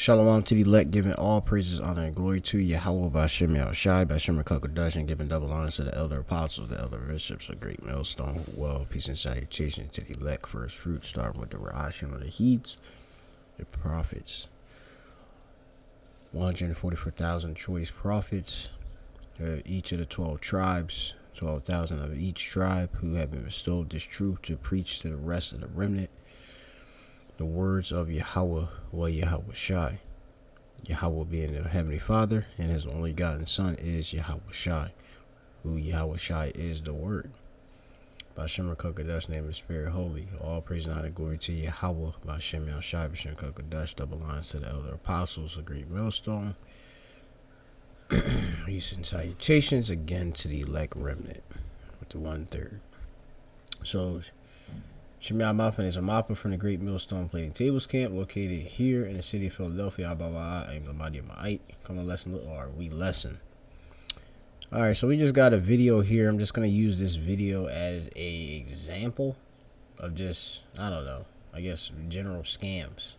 Shalom to the elect, giving all praises, honor, and glory to Yahweh Bashem Yahushai, Bashem Kakadash, and giving double honor to the elder apostles, the elder bishops, a great millstone. Well, peace and salutation to the elect, first fruit, starting with the Ra'ashim of the Heats, the prophets, 144,000 choice prophets, each of the 12 tribes, 12,000 of each tribe, who have been bestowed this truth to preach to the rest of the remnant. The words of Yahweh, Yahweh Shai. Yahweh being the Heavenly Father, and His only begotten Son is Yahweh Shai, who Yahweh Shai is the Word. Bashem Kakadash, name of Spirit Holy. All praise and honor and glory to Yahweh, Bashem Yahushai, Bashem Kakadash, double lines to the elder apostles, a great millstone. Peace and salutations again to the elect remnant with the 1/3. So, Shemiah Mafin is a mapper from the Great Millstone Plating Tables Camp, located here in the city of Philadelphia. I'm Lamadi Ma'ite. Come on, lesson, or we lesson. Alright, so we just got a video here. I'm just going to use this video as a example of just, I don't know, I guess general scams.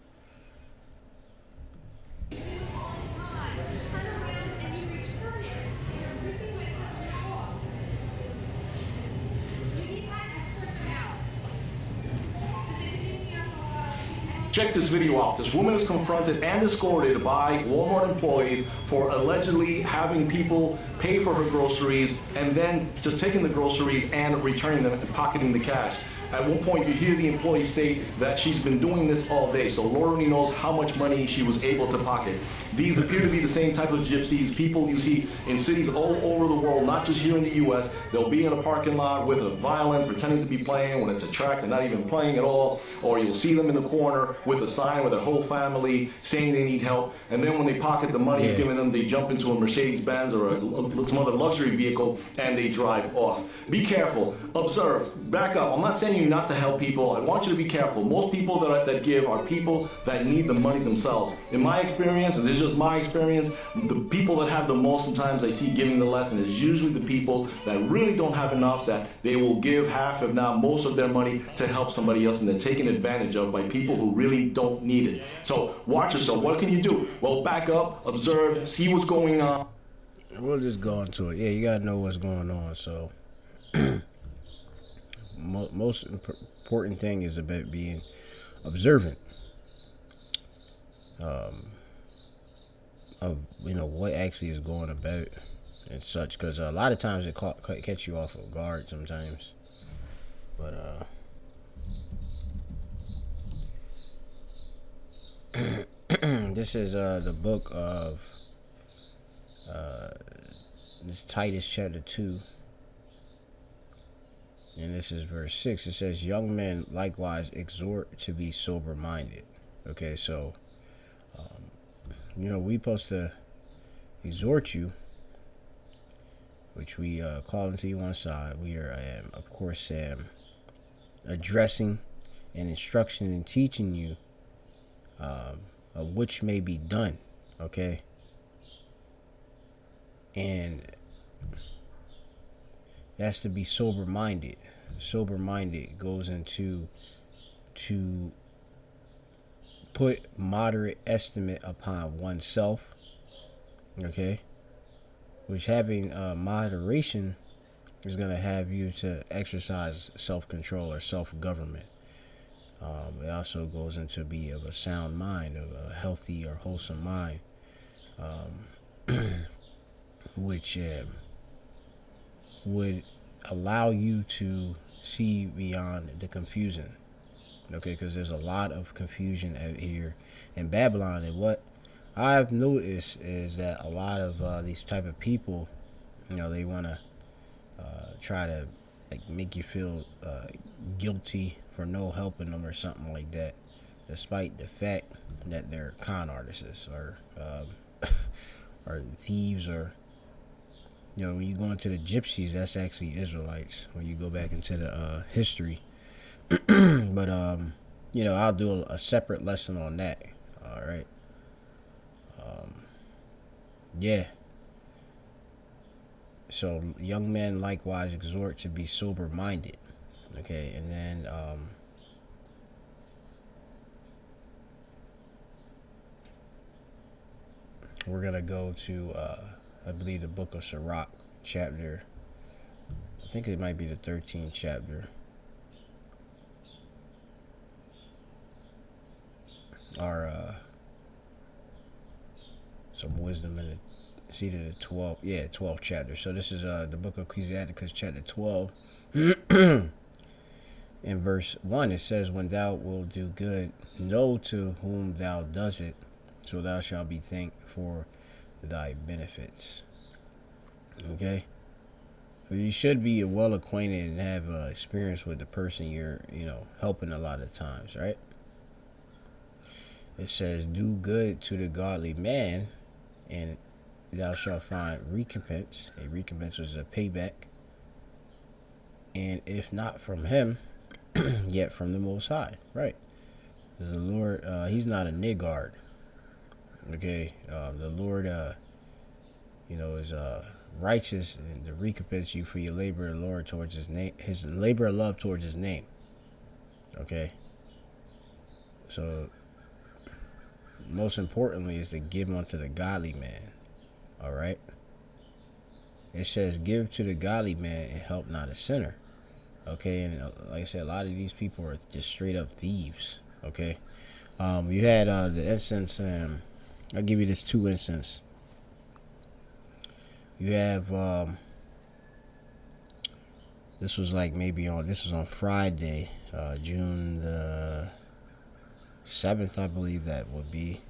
Check this video out. This woman is confronted and escorted by Walmart employees for allegedly having people pay for her groceries and then just taking the groceries and returning them and pocketing the cash. At one point, you hear the employee state that she's been doing this all day, so Lord only knows how much money she was able to pocket. These appear to be the same type of gypsies, people you see in cities all over the world, not just here in the U.S. They'll be in a parking lot with a violin, pretending to be playing when it's a track, they're not even playing at all, or you'll see them in the corner with a sign with their whole family saying they need help, and then when they pocket the money you've given them, they jump into a Mercedes-Benz or some other luxury vehicle and they drive off. Be careful, observe, back up. I'm not saying you not to help people. I want you to be careful. Most people that give are people that need the money themselves. In my experience, and this is just my experience, the people that have the most sometimes I see giving the lesson is usually the people that really don't have enough, that they will give half, if not most of their money to help somebody else, and they're taken advantage of by people who really don't need it. So watch yourself. What can you do? Well, back up, observe, see what's going on. We'll just go into it. Yeah, you gotta know what's going on. So most important thing is about being observant of what actually is going about and such, because a lot of times it catch you off of guard sometimes. But this is the book of this Titus chapter 2. And this is verse 6. It says, young men likewise exhort to be sober-minded. Okay, so, we supposed to exhort you, which we call into you one side. We are, of course, addressing and instruction and teaching you of which may be done. Okay? And that's to be sober-minded. Sober-minded goes into to put moderate estimate upon oneself. Okay? Which having moderation is going to have you to exercise self-control or self-government. It also goes into be of a sound mind, of a healthy or wholesome mind, which would allow you to see beyond the confusion. Okay, because there's a lot of confusion out here in Babylon, and what I've noticed is that a lot of these type of people, they want to try to make you feel guilty for no helping them or something like that, despite the fact that they're con artists or or thieves, or when you go into the gypsies, that's actually Israelites when you go back into the history. But I'll do a separate lesson on that. All right. Yeah. So young men likewise exhort to be sober-minded. Okay, and then we're gonna go to I believe the book of Sirach, chapter. I think it might be the 13th chapter, or some wisdom in it. It's either the 12th chapter. So this is the book of Ecclesiasticus, chapter 12. In verse 1, it says, "When thou wilt do good, know to whom thou does it, so thou shalt be thanked for thy benefits." Okay? So you should be well acquainted and have experience with the person you're, helping a lot of times, right? It says, "Do good to the godly man, and thou shalt find recompense." A recompense is a payback. "And if not from him, yet from the Most High." Right? Because the Lord, He's not a niggard. Okay? The Lord, is righteous and to recompense you for your labor of Lord towards His name, His labor of love towards His name. Okay? So, most importantly is to give unto the godly man. All right? It says, "Give to the godly man and help not a sinner." Okay, and like I said, a lot of these people are just straight up thieves. Okay, you had the instance. I'll give you this two instance. You have this was like this was on Friday, June the 7th, I believe that would be.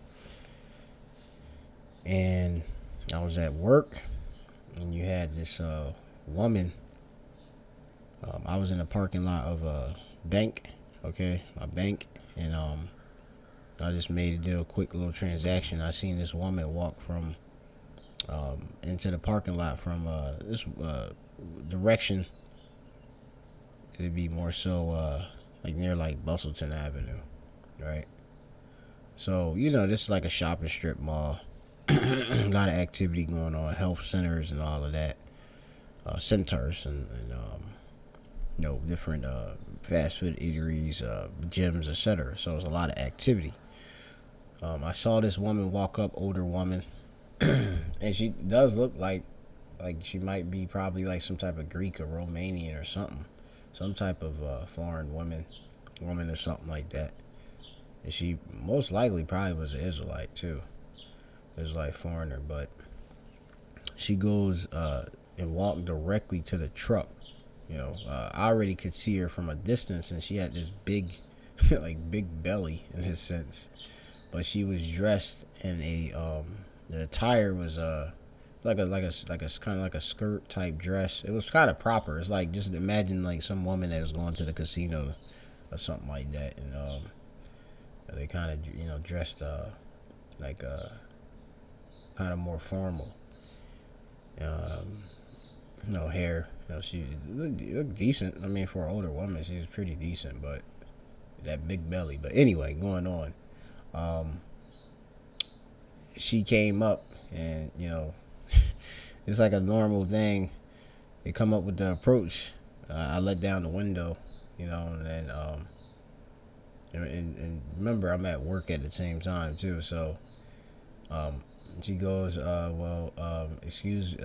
And I was at work, and you had this woman. I was in the parking lot of a bank, okay, a bank, and I just did a quick little transaction. I seen this woman walk from into the parking lot from this direction. It'd be more so like near like Bustleton Avenue, right? So this is like a shopping strip mall. A lot of activity going on, health centers and all of that, centers and different fast food eateries, gyms, etc. So it's a lot of activity. I saw this woman walk up, older woman, and she does look like she might be probably like some type of Greek or Romanian or something, some type of foreign woman or something like that. And she most likely probably was an Israelite too, Israelite foreigner. But she goes and walked directly to the truck. I already could see her from a distance, and she had this big, like big belly in his sense. But she was dressed in the attire was like a kind of like a skirt type dress. It was kind of proper. It's like, just imagine like some woman that was going to the casino or something like that, and they kind of dressed like kind of more formal. Hair. She looked decent. I mean, for an older woman, she was pretty decent, but that big belly. But anyway, going on. She came up, and it's like a normal thing. They come up with the approach. I let down the window, and then and remember, I'm at work at the same time too. So she goes, excuse,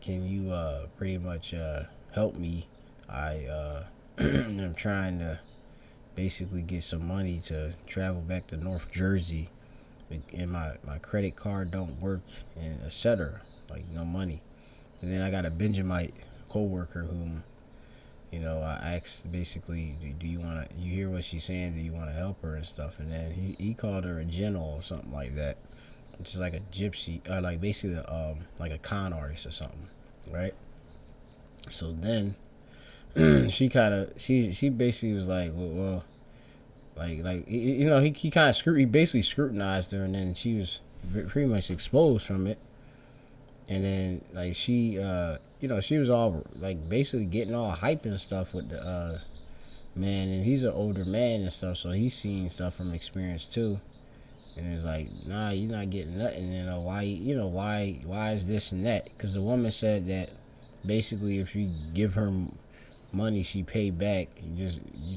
can you pretty much help me? I'm trying to basically get some money to travel back to North Jersey, and my credit card don't work, and etc. Like, no money. And then I got a Benjamite co-worker whom I asked basically, do you want to, you hear what she's saying, do you want to help her and stuff? And then he called her a general or something like that, which is like a gypsy, or like basically like a con artist or something, right? So then she basically was like, well, like he kind of he basically scrutinized her, and then she was pretty much exposed from it. And then like she she was all like basically getting all hype and stuff with the man, and he's an older man and stuff, so he's seen stuff from experience too. And it's like, nah, you're not getting nothing. Why is this and that? Because the woman said that basically if you give her money, she pay back. You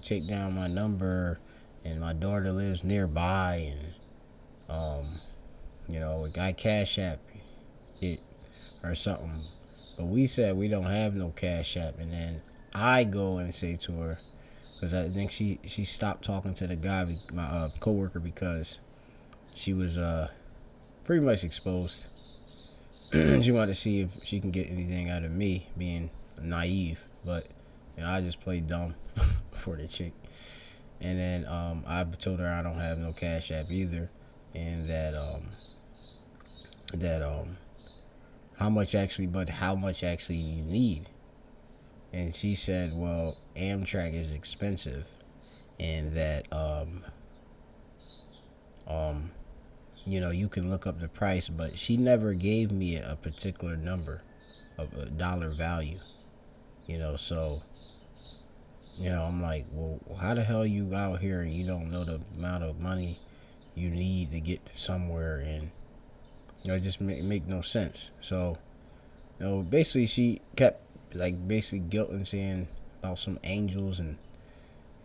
take down my number, and my daughter lives nearby, and A guy cash app it or something. But we said we don't have no cash app, and then I go and say to her, because I think she stopped talking to the guy, my coworker, because she was pretty much exposed. She wanted to see if she can get anything out of me being naive, but I just played dumb for the chick. And then I told her I don't have no cash app either, and that how much actually you need. And she said, well, Amtrak is expensive, and that um you can look up the price, but she never gave me a particular number of a dollar value. So I'm like, well, how the hell you out here and you don't know the amount of money you need to get to somewhere, and it just make no sense. So basically she kept like basically guilt and saying about some angels and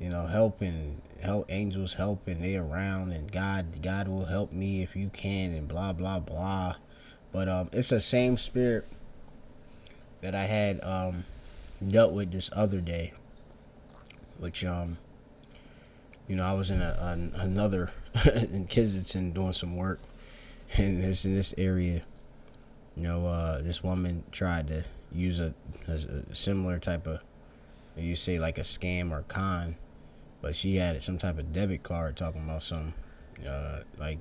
help angels help and they around, and God will help me if you can, and blah blah blah. But it's the same spirit that I had dealt with this other day, which I was in another in Kensington doing some work, and in this area, this woman tried to use a similar type of, you say, like a scam or con, but she had some type of debit card talking about some like,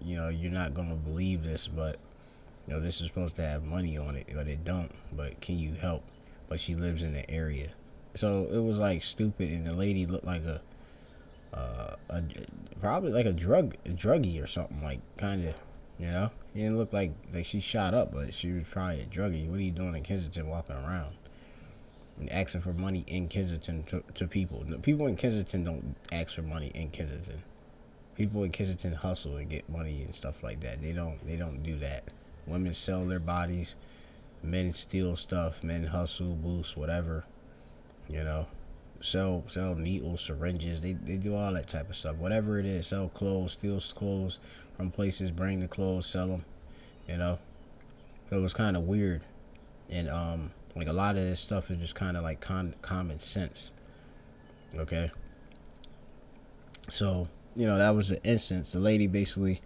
you're not gonna believe this, but this is supposed to have money on it, but it don't. But can you help? But she lives in the area, so it was like stupid. And the lady looked like a probably like a druggie or something, like kind of, It didn't look like she shot up, but she was probably a druggie. What are you doing in Kensington walking around and asking for money in Kensington to people? People in Kensington don't ask for money in Kensington. People in Kensington hustle and get money and stuff like that. They don't do that. Women sell their bodies, men steal stuff, men hustle, boost, whatever, sell needles, syringes. They do all that type of stuff. Whatever it is, sell clothes, steal clothes from places, bring the clothes, sell them. So it was kind of weird, and like a lot of this stuff is just kind of like common sense. Okay. So that was the instance. The lady basically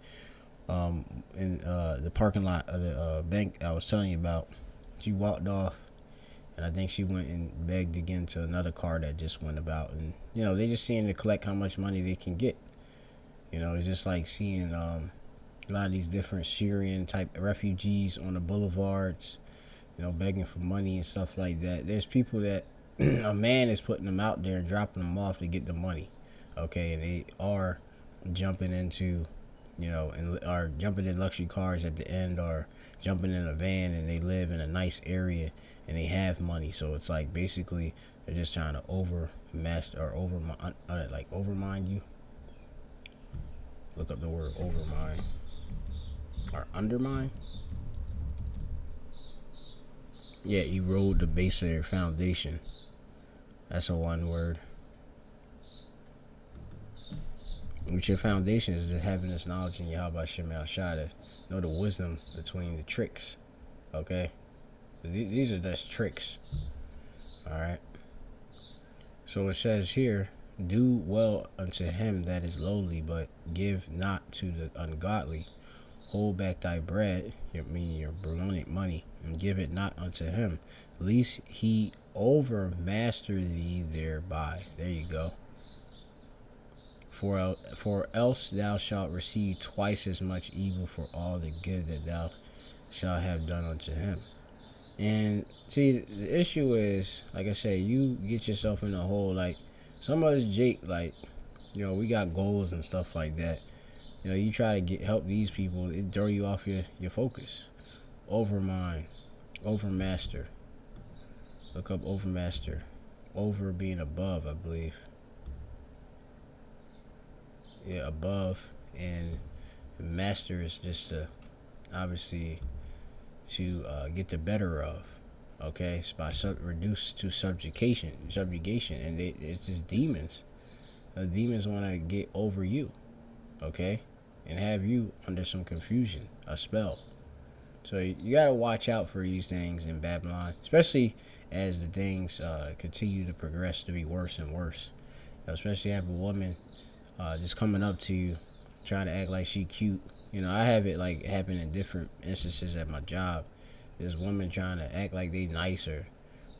in the parking lot of the bank I was telling you about, she walked off, and I think she went and begged again to another car that just went about, and they just seeing to collect how much money they can get. It's just like seeing a lot of these different Syrian type refugees on the boulevards, begging for money and stuff like that. There's people that a man is putting them out there and dropping them off to get the money. Okay, and they are jumping into, and are jumping in luxury cars at the end, or jumping in a van, and they live in a nice area and they have money. So it's like basically they're just trying to overmaster or overmind you. Look up the word overmind or undermine. Yeah, erode the base of their foundation. That's a one word. Which your foundation is just having this knowledge in Yahweh Shem El Shaddai. Know the wisdom between the tricks. Okay? These are just tricks. Alright? So it says here, do well unto him that is lowly, but give not to the ungodly. Hold back thy bread, meaning your baloney money, and give it not unto him, lest he overmaster thee thereby. There you go. For else thou shalt receive twice as much evil for all the good that thou shalt have done unto him. And see, the issue is, like I said, you get yourself in a hole. Like some of us, Jake, like, we got goals and stuff like that. You try to help these people, it throw you off your focus. Overmind, overmaster. Look up overmaster. Over being above, I believe. Yeah, above, and master is just obviously to get the better of. Okay, it's by reduced to subjugation, and it's just demons. The demons want to get over you. Okay, and have you under some confusion, a spell. So you gotta watch out for these things in Babylon, especially as the things continue to progress to be worse and worse. Especially have a woman just coming up to you, trying to act like she cute. I have it like happen in different instances at my job. This woman trying to act like they nice or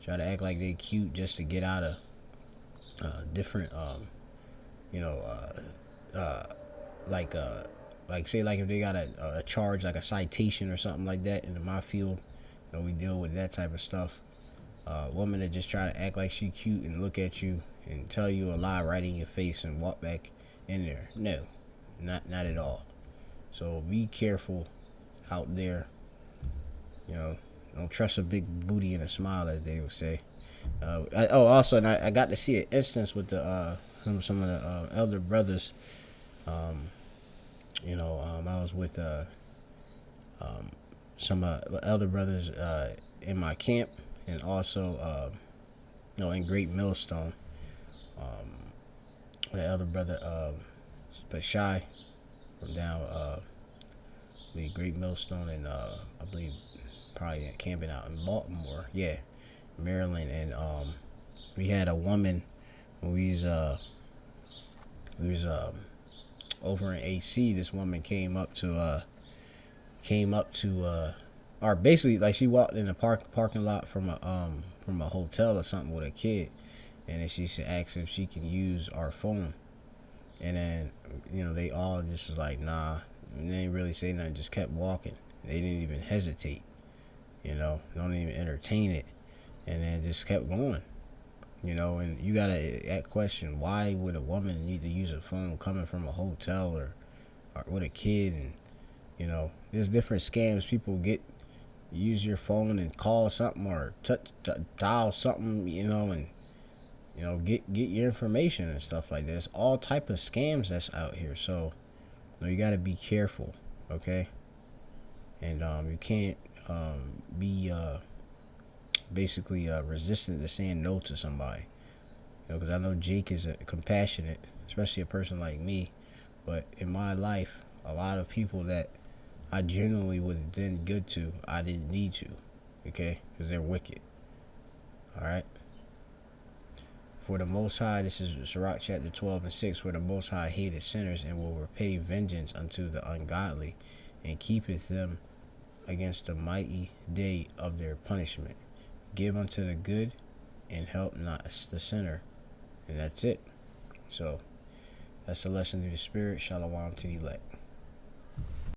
try to act like they cute just to get out of different, you know, like say like if they got a charge like a citation or something like that in my field, we deal with that type of stuff. Woman that just try to act like she cute and look at you and tell you a lie right in your face and walk back in there. No, not at all. So be careful out there. Don't trust a big booty and a smile, as they would say. Also, and I got to see an instance with the some of the elder brothers. I was with some elder brothers in my camp, and also in Great Millstone. The elder brother, but Shy from down the Great Millstone, and I believe probably camping out in Baltimore, yeah, Maryland, and we had a woman when we was over in AC. This woman came up to or basically like she walked in the parking lot from a hotel or something with a kid, and then she asked if she can use our phone, and then they all just was like nah, and they didn't really say nothing, just kept walking. They didn't even hesitate, don't even entertain it, and then just kept going. And you gotta ask question, why would a woman need to use a phone coming from a hotel or with a kid? And there's different scams people get. Use your phone and call something or dial something, and get your information and stuff like this. All type of scams that's out here. So you gotta be careful, okay? And you can't be basically resistant to saying no to somebody. Because I know Jake is compassionate, especially a person like me. But in my life, a lot of people that I genuinely would have been good to, I didn't need to, okay? Because they're wicked. All right? For the Most High, this is Sirach chapter 12 and 6, for the Most High hateth sinners and will repay vengeance unto the ungodly, and keepeth them against the mighty day of their punishment. Give unto the good and help not the sinner. And that's it. So that's the lesson through the Spirit. Shalom to the elect.